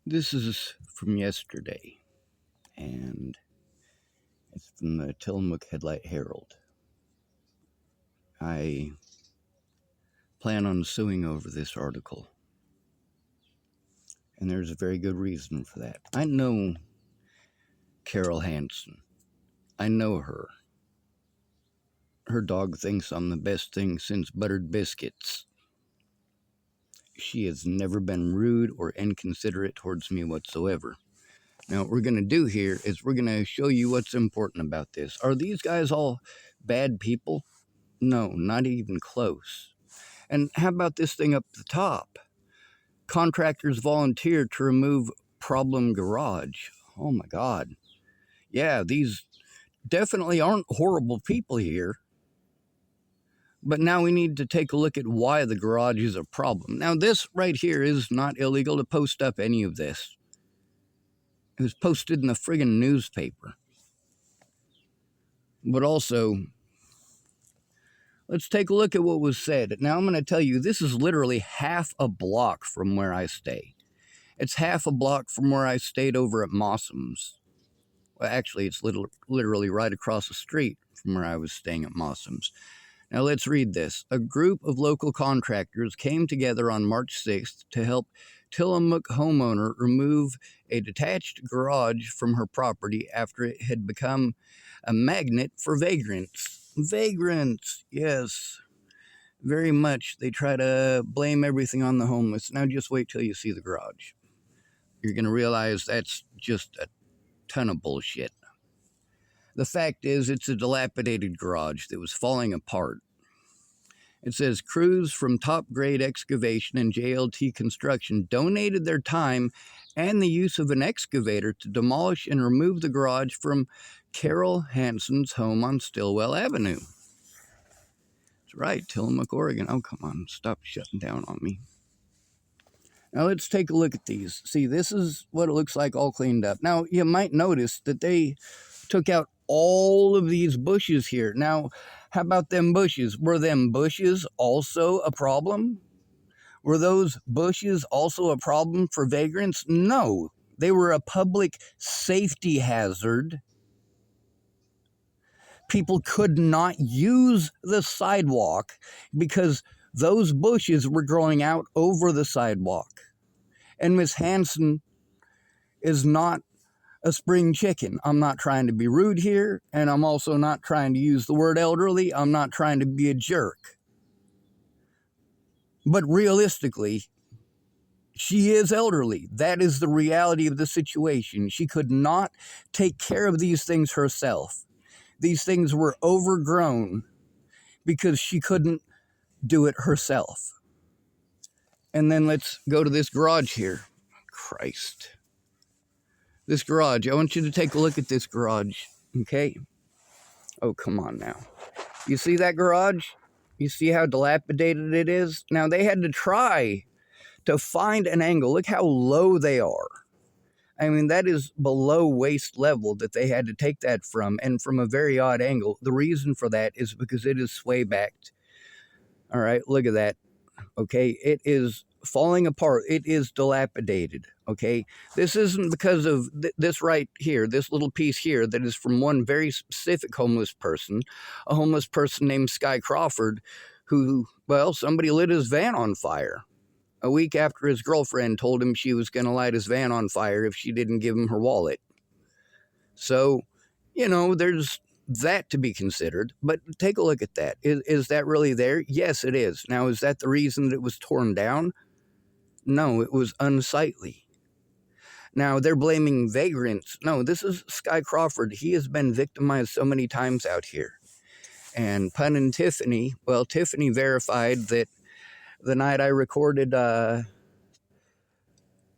This is from yesterday, and it's from the Tillamook Headlight Herald. I plan on suing over this article, and there's a very good reason for that. I know Carol Hansen. I know her. Her dog thinks I'm the best thing since buttered biscuits. She has never been rude or inconsiderate towards me whatsoever. Now, what we're going to do here is we're going to show you what's important about this. Are these guys all bad people? No, not even close. And how about this thing up the top? Contractors volunteer to remove problem garage. Oh my God. Yeah, these definitely aren't horrible people here. But now we need to take a look at why the garage is a problem. Now, this right here is not illegal to post up any of this. It was posted in the friggin' newspaper. But also, let's take a look at what was said. Now, I'm going to tell you, this is literally half a block from where I stay. It's half a block from where I stayed over at Mossum's. Well, actually, it's literally right across the street from where I was staying at Mossum's. Now, let's read this. A group of local contractors came together on March 6th to help Tillamook homeowner remove a detached garage from her property after it had become a magnet for vagrants. Vagrants, yes. Very much. They try to blame everything on the homeless. Now just wait till you see the garage. You're going to realize that's just a ton of bullshit. The fact is, it's a dilapidated garage that was falling apart. It says crews from Top Grade Excavation and JLT Construction donated their time and the use of an excavator to demolish and remove the garage from Carol Hansen's home on Stillwell Avenue. That's right, Tillamook, Oregon. Oh, come on, stop shutting down on me. Now let's take a look at these. See, this is what it looks like all cleaned up. Now, you might notice that they took out all of these bushes here. Now, how about them bushes? Were them bushes also a problem? Were those bushes also a problem for vagrants? No, they were a public safety hazard. People could not use the sidewalk because those bushes were growing out over the sidewalk. And Miss Hansen is not a spring chicken. I'm not trying to be rude here, and I'm also not trying to use the word elderly. I'm not trying to be a jerk. But realistically, she is elderly. That is the reality of the situation. She could not take care of these things herself. These things were overgrown because she couldn't do it herself. And then let's go to this garage here. Christ. This garage. I want you to take a look at this garage, okay? Oh, come on now. You see that garage? You see how dilapidated it is? Now, they had to try to find an angle. Look how low they are. I mean, that is below waist level that they had to take that from, and from a very odd angle. The reason for that is because it is sway-backed. All right, look at that. Okay, it is falling apart. It is dilapidated. Okay, this isn't because of this right here, this little piece here that is from one very specific homeless person, a homeless person named Sky Crawford, who, well, somebody lit his van on fire a week after his girlfriend told him she was going to light his van on fire if she didn't give him her wallet. So, you know, there's that to be considered, but take a look at that. Is that really there? Yes, it is. Now, is that the reason that it was torn down? No, it was unsightly. Now, they're blaming vagrants. No, this is Sky Crawford. He has been victimized so many times out here. And Pun and Tiffany, well, Tiffany verified that the night I recorded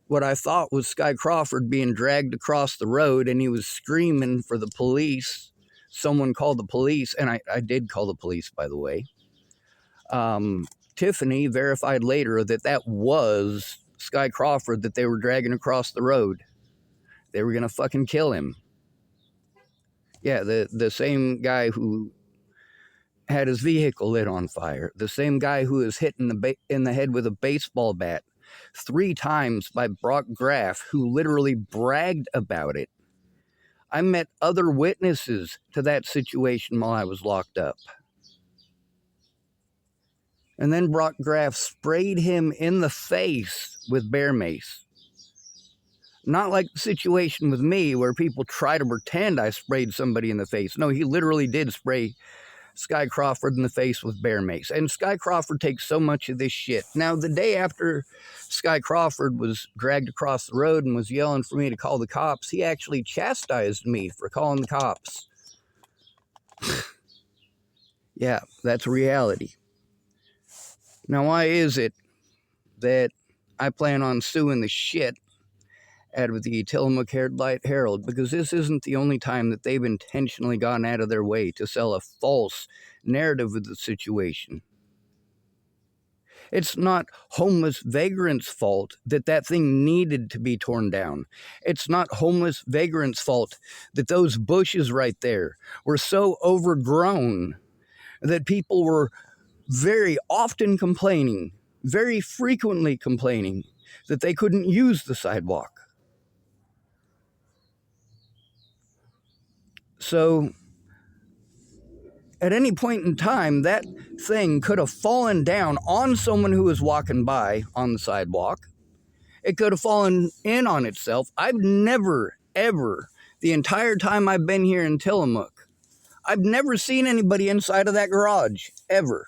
what I thought was Sky Crawford being dragged across the road, and he was screaming for the police. Someone called the police, and I did call the police, by the way. Tiffany verified later that that was Sky Crawford that they were dragging across the road. They were going to fucking kill him. Yeah, the same guy who had his vehicle lit on fire. The same guy who was hit in the head with a baseball bat. 3 times by Brock Graff, who literally bragged about it. I met other witnesses to that situation while I was locked up. And then Brock Graff sprayed him in the face with bear mace. Not like the situation with me where people try to pretend I sprayed somebody in the face. No, he literally did spray Sky Crawford in the face with bear mace. And Sky Crawford takes so much of this shit. Now, the day after Sky Crawford was dragged across the road and was yelling for me to call the cops, he actually chastised me for calling the cops. Yeah, that's reality. Now, why is it that I plan on suing the shit out of the Tillamook Headlight Herald? Because this isn't the only time that they've intentionally gone out of their way to sell a false narrative of the situation. It's not homeless vagrants' fault that that thing needed to be torn down. It's not homeless vagrants' fault that those bushes right there were so overgrown that people were very often complaining, very frequently complaining, that they couldn't use the sidewalk. So at any point in time, that thing could have fallen down on someone who was walking by on the sidewalk. It could have fallen in on itself. I've never, ever, the entire time I've been here in Tillamook, I've never seen anybody inside of that garage, ever.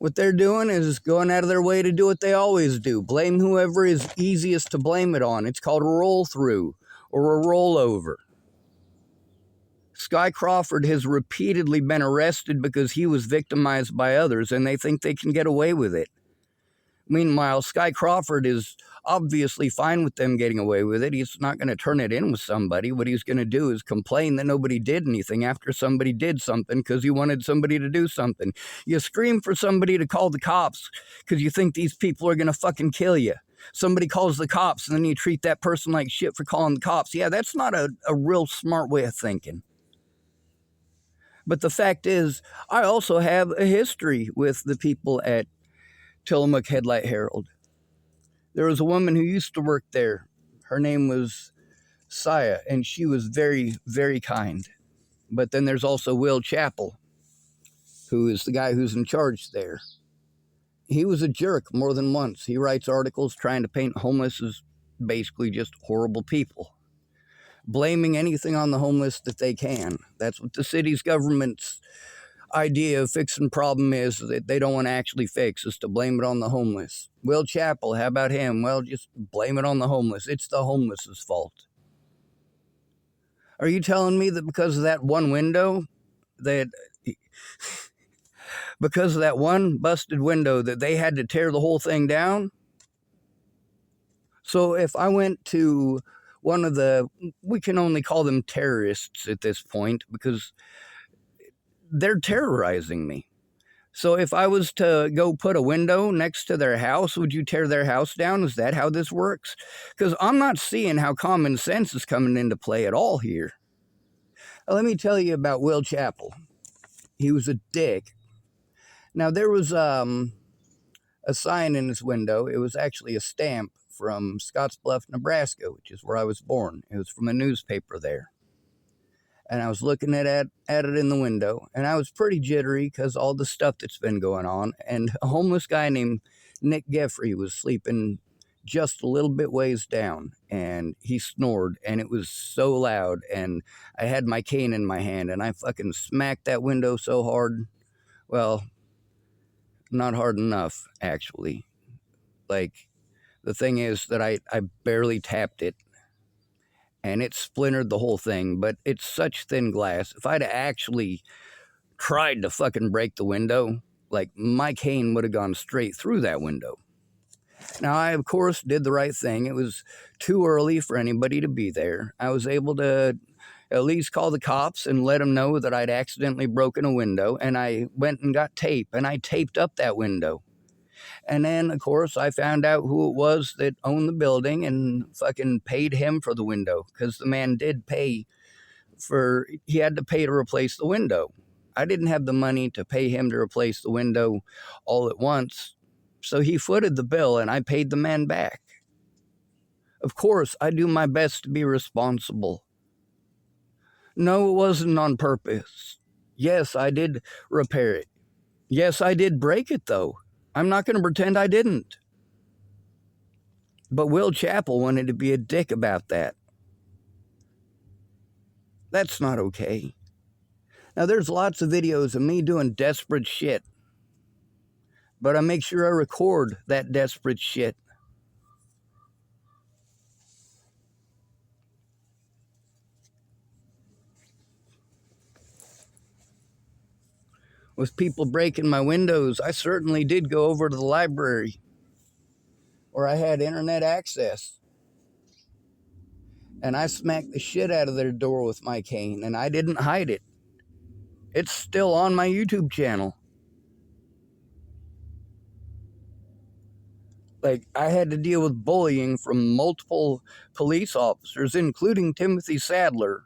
What they're doing is going out of their way to do what they always do. Blame whoever is easiest to blame it on. It's called a roll through or a rollover. Sky Crawford has repeatedly been arrested because he was victimized by others and they think they can get away with it. Meanwhile, Sky Crawford is obviously fine with them getting away with it. He's not going to turn it in with somebody. What he's going to do is complain that nobody did anything after somebody did something because he wanted somebody to do something. You scream for somebody to call the cops because you think these people are going to fucking kill you. Somebody calls the cops and then you treat that person like shit for calling the cops. Yeah, that's not a real smart way of thinking. But the fact is, I also have a history with the people at Tillamook Headlight Herald. There was a woman who used to work there. Her name was Saya, and she was very, very kind. But then there's also Will Chappell, who is the guy who's in charge there. He was a jerk more than once. He writes articles trying to paint homeless as basically just horrible people, blaming anything on the homeless that they can. That's what the city's government's idea of fixing problem is, that they don't want to actually fix, is to blame it on the homeless. Will Chappell, how about him? Well, just blame it on the homeless. It's the homeless's fault. Are you telling me that because of that one window, because of that one busted window, that they had to tear the whole thing down? So if I went to one of the, we can only call them terrorists at this point because they're terrorizing me. So if I was to go put a window next to their house, would you tear their house down? Is that how this works? Because I'm not seeing how common sense is coming into play at all here. Let me tell you about Will Chappell. He was a dick. Now, there was a sign in his window. It was actually a stamp from Scottsbluff, Nebraska, which is where I was born. It was from a newspaper there. And I was looking at it in the window, and I was pretty jittery because all the stuff that's been going on. And a homeless guy named Nick Geffrey was sleeping just a little bit ways down, and he snored, and it was so loud, and I had my cane in my hand, and I fucking smacked that window so hard. Well, not hard enough, actually. Like, the thing is that I barely tapped it, and it splintered the whole thing, but it's such thin glass. If I'd actually tried to fucking break the window, like, my cane would have gone straight through that window. Now, I, of course, did the right thing. It was too early for anybody to be there. I was able to at least call the cops and let them know that I'd accidentally broken a window, and I went and got tape, and I taped up that window. And then, of course, I found out who it was that owned the building and fucking paid him for the window, because the man did pay he had to pay to replace the window. I didn't have the money to pay him to replace the window all at once, so he footed the bill and I paid the man back. Of course, I do my best to be responsible. No, it wasn't on purpose. Yes, I did repair it. Yes, I did break it, though. I'm not going to pretend I didn't. But Will Chappell wanted to be a dick about that. That's not okay. Now, there's lots of videos of me doing desperate shit, but I make sure I record that desperate shit. With people breaking my windows, I certainly did go over to the library where I had internet access. And I smacked the shit out of their door with my cane, and I didn't hide it. It's still on my YouTube channel. Like, I had to deal with bullying from multiple police officers, including Timothy Sadler,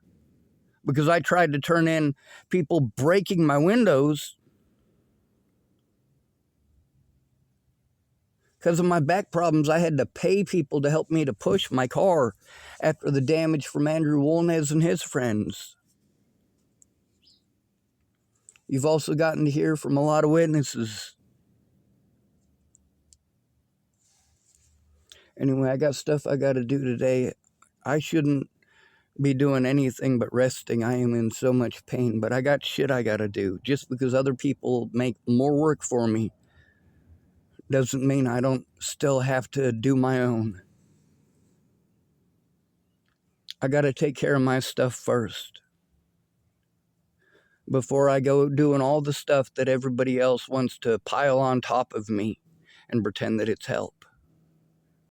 because I tried to turn in people breaking my windows. Because of my back problems, I had to pay people to help me to push my car after the damage from Andrew Wolnez and his friends. You've also gotten to hear from a lot of witnesses. Anyway, I got stuff I got to do today. I shouldn't be doing anything but resting. I am in so much pain, but I got shit I got to do. Just because other people make more work for me doesn't mean I don't still have to do my own. I got to take care of my stuff first before I go doing all the stuff that everybody else wants to pile on top of me and pretend that it's help.